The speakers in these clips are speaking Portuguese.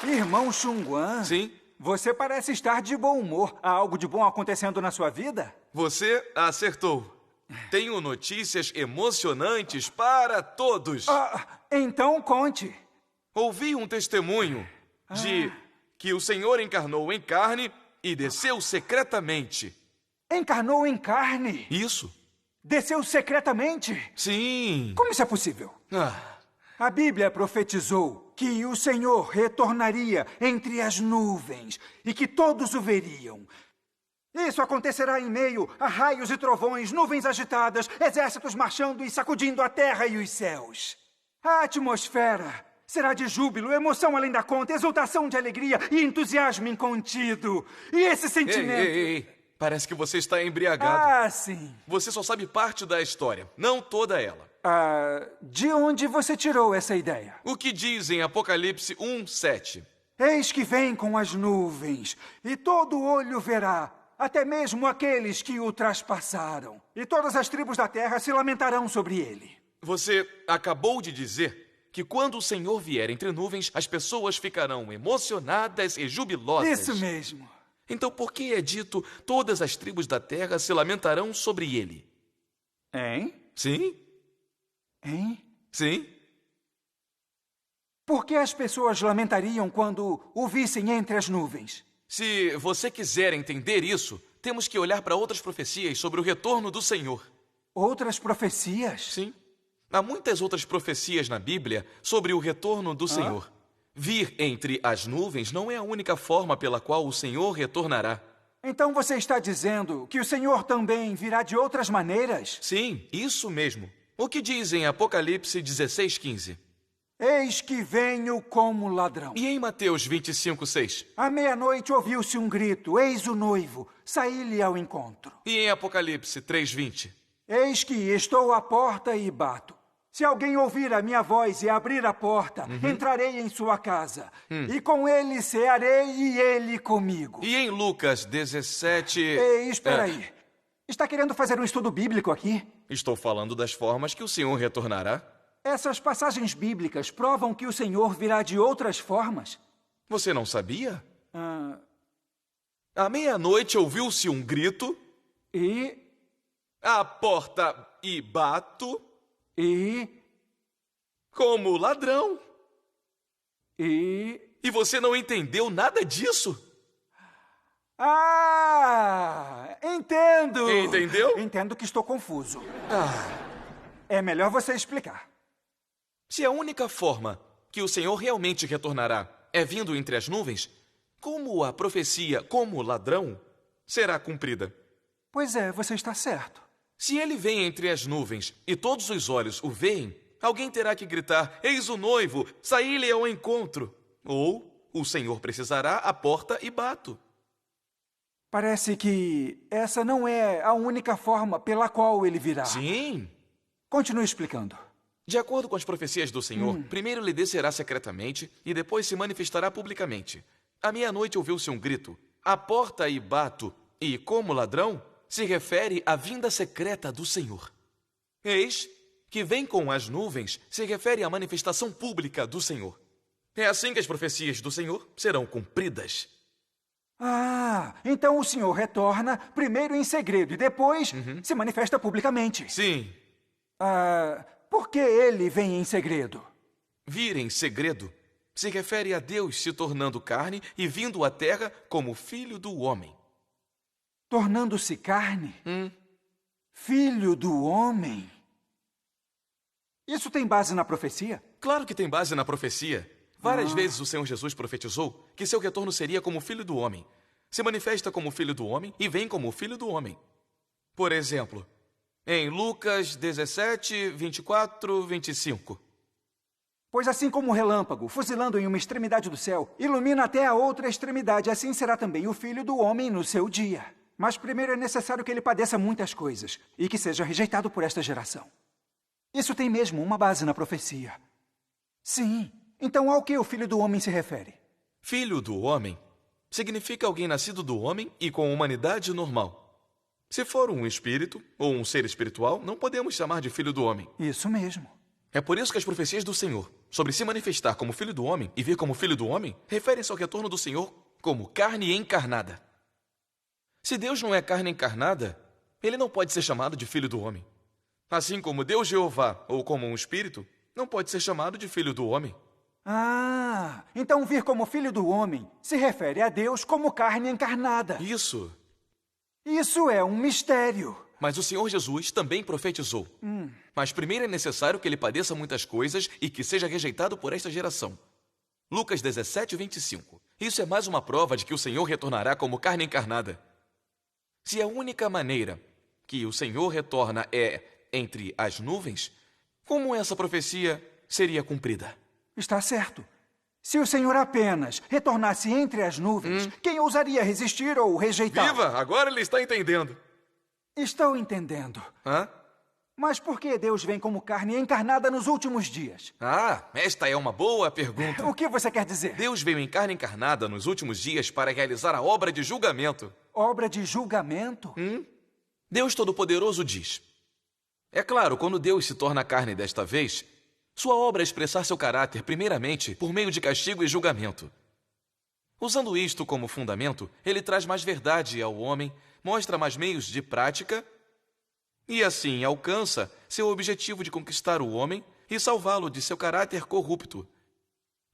Irmão Xunguan? Sim? Você parece estar de bom humor. Há algo de bom acontecendo na sua vida? Você acertou. Tenho notícias emocionantes para todos. Então conte. Ouvi um testemunho de que o Senhor encarnou em carne e desceu secretamente. Encarnou em carne? Isso? Desceu secretamente? Sim. Como isso é possível? A Bíblia profetizou que o Senhor retornaria entre as nuvens e que todos o veriam. Isso acontecerá em meio a raios e trovões, nuvens agitadas, exércitos marchando e sacudindo a terra e os céus. A atmosfera será de júbilo, emoção além da conta, exultação de alegria e entusiasmo incontido. E esse sentimento... Ei. Parece que você está embriagado. Sim. Você só sabe parte da história, não toda ela. De onde você tirou essa ideia? O que diz em Apocalipse 1:7? Eis que vem com as nuvens, e todo olho verá, até mesmo aqueles que o traspassaram. E todas as tribos da terra se lamentarão sobre ele. Você acabou de dizer que quando o Senhor vier entre nuvens, as pessoas ficarão emocionadas e jubilosas. Isso mesmo. Então por que é dito todas as tribos da terra se lamentarão sobre ele? Hein? Sim? Hein? Sim? Por que as pessoas lamentariam quando o vissem entre as nuvens? Se você quiser entender isso, temos que olhar para outras profecias sobre o retorno do Senhor. Outras profecias? Sim. Há muitas outras profecias na Bíblia sobre o retorno do Senhor. Vir entre as nuvens não é a única forma pela qual o Senhor retornará. Então você está dizendo que o Senhor também virá de outras maneiras? Sim, isso mesmo. O que diz em Apocalipse 16:15? Eis que venho como ladrão. E em Mateus 25:6? À meia-noite ouviu-se um grito, eis o noivo, saí-lhe ao encontro. E em Apocalipse 3:20? Eis que estou à porta e bato. Se alguém ouvir a minha voz e abrir a porta, entrarei em sua casa. E com ele cearei e ele comigo. E em Lucas 17... Ei, espera aí. Está querendo fazer um estudo bíblico aqui? Estou falando das formas que o Senhor retornará. Essas passagens bíblicas provam que o Senhor virá de outras formas? Você não sabia? À meia-noite ouviu-se um grito. E... À porta e bato. E... Como ladrão. E você não entendeu nada disso? Entendo! Entendeu? Entendo que estou confuso. É melhor você explicar. Se a única forma que o Senhor realmente retornará é vindo entre as nuvens, como a profecia como ladrão será cumprida? Pois é, você está certo. Se ele vem entre as nuvens e todos os olhos o veem, alguém terá que gritar, eis o noivo, saí-lhe ao encontro. Ou o Senhor precisará à porta e bato. Parece que essa não é a única forma pela qual ele virá. Sim. Continue explicando. De acordo com as profecias do Senhor, primeiro ele descerá secretamente e depois se manifestará publicamente. À meia-noite ouviu-se um grito, à porta e bato, e como ladrão, se refere à vinda secreta do Senhor. Eis que vem com as nuvens se refere à manifestação pública do Senhor. É assim que as profecias do Senhor serão cumpridas. Então o Senhor retorna primeiro em segredo e depois se manifesta publicamente. Sim. Por que ele vem em segredo? Vir em segredo se refere a Deus se tornando carne e vindo à terra como filho do homem. Tornando-se carne? Filho do homem? Isso tem base na profecia? Claro que tem base na profecia. Várias vezes o Senhor Jesus profetizou que seu retorno seria como filho do homem. Se manifesta como filho do homem e vem como filho do homem. Por exemplo, em Lucas 17, 24, 25. Pois assim como o relâmpago, fuzilando em uma extremidade do céu, ilumina até a outra extremidade, assim será também o filho do homem no seu dia. Mas primeiro é necessário que ele padeça muitas coisas e que seja rejeitado por esta geração. Isso tem mesmo uma base na profecia. Sim. Então ao que o filho do homem se refere? Filho do homem significa alguém nascido do homem e com humanidade normal. Se for um espírito ou um ser espiritual, não podemos chamar de filho do homem. Isso mesmo. É por isso que as profecias do Senhor sobre se manifestar como Filho do Homem e vir como Filho do Homem referem-se ao retorno do Senhor como carne encarnada. Se Deus não é carne encarnada, ele não pode ser chamado de Filho do Homem. Assim como Deus Jeová, ou como um espírito, não pode ser chamado de Filho do Homem. Ah, então vir como Filho do Homem se refere a Deus como carne encarnada. Isso. Isso é um mistério. Mas o Senhor Jesus também profetizou. Mas primeiro é necessário que ele padeça muitas coisas e que seja rejeitado por esta geração. Lucas 17, 25. Isso é mais uma prova de que o Senhor retornará como carne encarnada. Se a única maneira que o Senhor retorna é entre as nuvens, como essa profecia seria cumprida? Está certo. Se o Senhor apenas retornasse entre as nuvens, quem ousaria resistir ou rejeitar? Viva! Agora ele está entendendo. Estou entendendo. Hã? Mas por que Deus vem como carne encarnada nos últimos dias? Ah, esta é uma boa pergunta. O que você quer dizer? Deus veio em carne encarnada nos últimos dias para realizar a obra de julgamento. Obra de julgamento? Deus Todo-Poderoso diz: é claro, quando Deus se torna carne desta vez, sua obra é expressar seu caráter primeiramente por meio de castigo e julgamento. Usando isto como fundamento, ele traz mais verdade ao homem, mostra mais meios de prática e assim alcança seu objetivo de conquistar o homem e salvá-lo de seu caráter corrupto.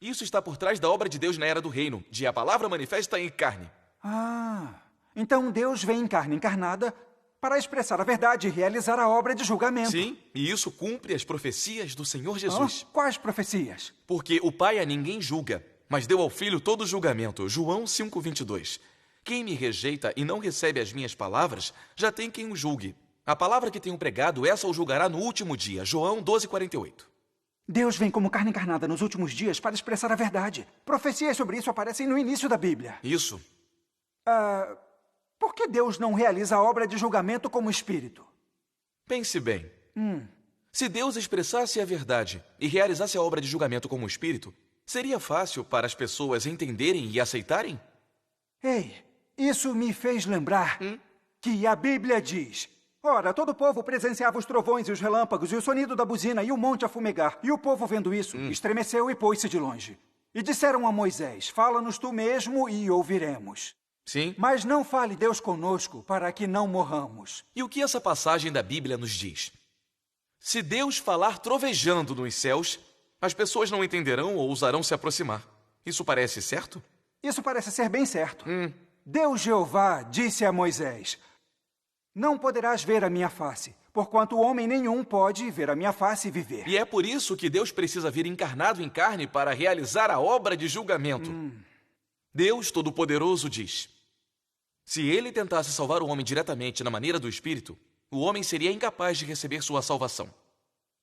Isso está por trás da obra de Deus na Era do Reino, de a palavra manifesta em carne. Ah, então Deus vem em carne encarnada para expressar a verdade e realizar a obra de julgamento. Sim, e isso cumpre as profecias do Senhor Jesus. Quais profecias? Porque o Pai a ninguém julga, mas deu ao Filho todo o julgamento. João 5:22. Quem me rejeita e não recebe as minhas palavras, já tem quem o julgue. A palavra que tenho pregado, essa o julgará no último dia. João 12:48. Deus vem como carne encarnada nos últimos dias para expressar a verdade. Profecias sobre isso aparecem no início da Bíblia. Isso. Por que Deus não realiza a obra de julgamento como espírito? Pense bem. Se Deus expressasse a verdade e realizasse a obra de julgamento como espírito, seria fácil para as pessoas entenderem e aceitarem? Ei, isso me fez lembrar que a Bíblia diz: ora, todo o povo presenciava os trovões e os relâmpagos e o sonido da buzina e o monte a fumegar. E o povo, vendo isso, estremeceu e pôs-se de longe. E disseram a Moisés: fala-nos tu mesmo e ouviremos. Sim. Mas não fale Deus conosco para que não morramos. E o que essa passagem da Bíblia nos diz? Se Deus falar trovejando nos céus, as pessoas não entenderão ou ousarão se aproximar. Isso parece certo? Isso parece ser bem certo. Deus Jeová disse a Moisés: não poderás ver a minha face, porquanto homem nenhum pode ver a minha face e viver. E é por isso que Deus precisa vir encarnado em carne para realizar a obra de julgamento. Deus Todo-Poderoso diz: se ele tentasse salvar o homem diretamente na maneira do Espírito, o homem seria incapaz de receber sua salvação.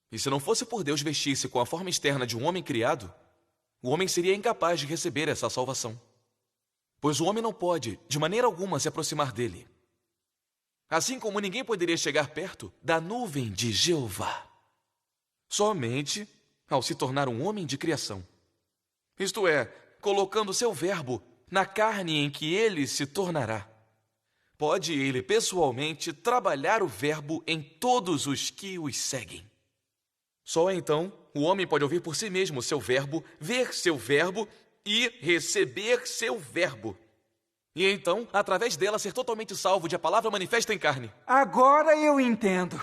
E se não fosse por Deus vestir-se com a forma externa de um homem criado, o homem seria incapaz de receber essa salvação. Pois o homem não pode, de maneira alguma, se aproximar dele. Assim como ninguém poderia chegar perto da nuvem de Jeová. Somente ao se tornar um homem de criação. Isto é, colocando seu verbo na carne em que ele se tornará. Pode ele pessoalmente trabalhar o verbo em todos os que os seguem. Só então o homem pode ouvir por si mesmo seu verbo, ver seu verbo e receber seu verbo. E então, através dela, ser totalmente salvo de a palavra manifesta em carne. Agora eu entendo.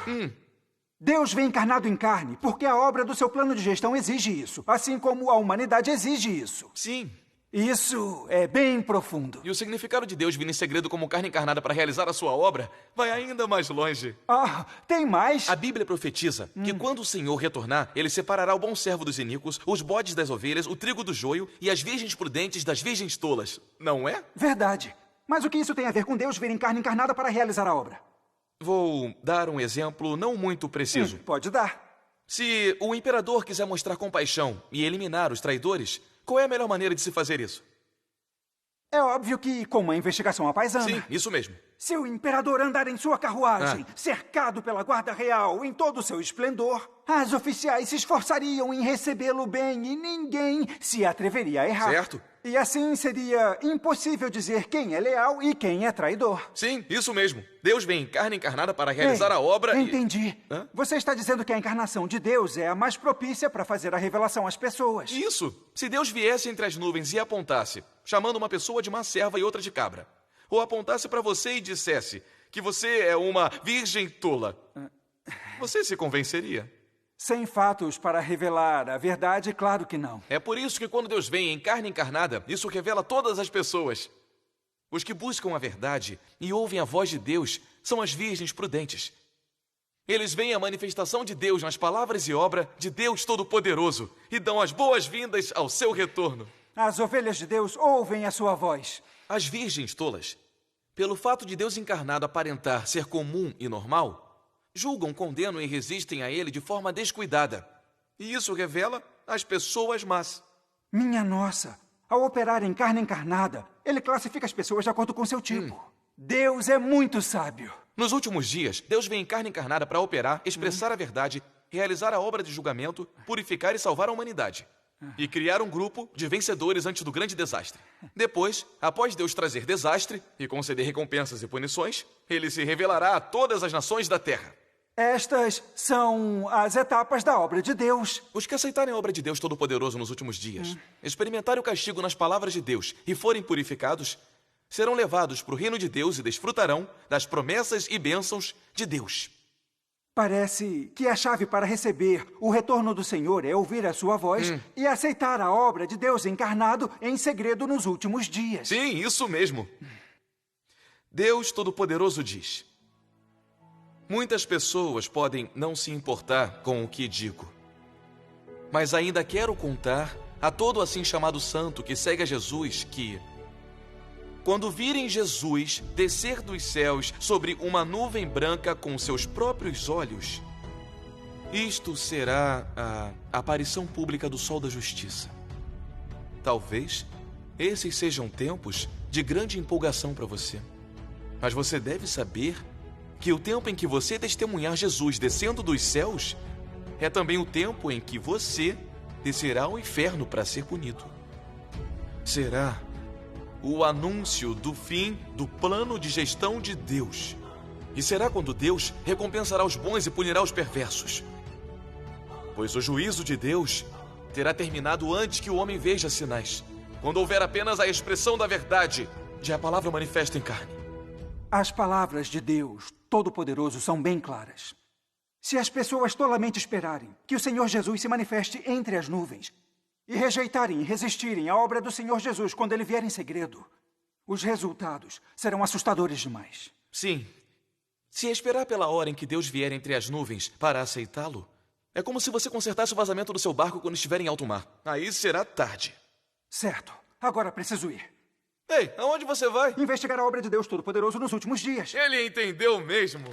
Deus vem encarnado em carne porque a obra do seu plano de gestão exige isso, assim como a humanidade exige isso. Sim. Isso é bem profundo. E o significado de Deus vir em segredo como carne encarnada para realizar a sua obra vai ainda mais longe. Ah, tem mais? A Bíblia profetiza que quando o Senhor retornar, ele separará o bom servo dos iníquos, os bodes das ovelhas, o trigo do joio e as virgens prudentes das virgens tolas. Não é? Verdade. Mas o que isso tem a ver com Deus vir em carne encarnada para realizar a obra? Vou dar um exemplo não muito preciso. Pode dar. Se o imperador quiser mostrar compaixão e eliminar os traidores, qual é a melhor maneira de se fazer isso? É óbvio que com uma investigação à paisana. Sim, isso mesmo. Se o imperador andar em sua carruagem, cercado pela guarda real em todo o seu esplendor, as oficiais se esforçariam em recebê-lo bem e ninguém se atreveria a errar. Certo. E assim seria impossível dizer quem é leal e quem é traidor. Sim, isso mesmo. Deus vem em carne encarnada para realizar a obra e... Entendi. Você está dizendo que a encarnação de Deus é a mais propícia para fazer a revelação às pessoas. Isso. Se Deus viesse entre as nuvens e apontasse, chamando uma pessoa de má serva e outra de cabra, ou apontasse para você e dissesse que você é uma virgem tola, você se convenceria? Sem fatos para revelar a verdade, claro que não. É por isso que quando Deus vem em carne encarnada, isso revela todas as pessoas. Os que buscam a verdade e ouvem a voz de Deus são as virgens prudentes. Eles veem a manifestação de Deus nas palavras e obra de Deus Todo-Poderoso e dão as boas-vindas ao seu retorno. As ovelhas de Deus ouvem a sua voz. As virgens tolas, pelo fato de Deus encarnado aparentar ser comum e normal, julgam, condenam e resistem a ele de forma descuidada. E isso revela as pessoas más. Minha nossa, ao operar em carne encarnada, ele classifica as pessoas de acordo com seu tipo. Deus é muito sábio. Nos últimos dias, Deus vem em carne encarnada para operar, expressar a verdade, realizar a obra de julgamento, purificar e salvar a humanidade. E criar um grupo de vencedores antes do grande desastre. Depois, após Deus trazer desastre e conceder recompensas e punições, ele se revelará a todas as nações da terra. Estas são as etapas da obra de Deus. Os que aceitarem a obra de Deus Todo-Poderoso nos últimos dias, experimentarem o castigo nas palavras de Deus e forem purificados, serão levados para o reino de Deus e desfrutarão das promessas e bênçãos de Deus. Parece que a chave para receber o retorno do Senhor é ouvir a sua voz e aceitar a obra de Deus encarnado em segredo nos últimos dias. Sim, isso mesmo. Deus Todo-Poderoso diz: muitas pessoas podem não se importar com o que digo, mas ainda quero contar a todo assim chamado santo que segue a Jesus que, quando virem Jesus descer dos céus sobre uma nuvem branca com seus próprios olhos, isto será a aparição pública do Sol da Justiça. Talvez esses sejam tempos de grande empolgação para você. Mas você deve saber que o tempo em que você testemunhar Jesus descendo dos céus é também o tempo em que você descerá ao inferno para ser punido. Será o anúncio do fim do plano de gestão de Deus. E será quando Deus recompensará os bons e punirá os perversos. Pois o juízo de Deus terá terminado antes que o homem veja sinais, quando houver apenas a expressão da verdade de a palavra manifesta em carne. As palavras de Deus Todo-Poderoso são bem claras. Se as pessoas tolamente esperarem que o Senhor Jesus se manifeste entre as nuvens e rejeitarem e resistirem à obra do Senhor Jesus quando ele vier em segredo, os resultados serão assustadores demais. Sim. Se esperar pela hora em que Deus vier entre as nuvens para aceitá-lo, é como se você consertasse o vazamento do seu barco quando estiver em alto mar. Aí será tarde. Certo. Agora preciso ir. Ei, aonde você vai? Investigar a obra de Deus Todo-Poderoso nos últimos dias. Ele entendeu mesmo.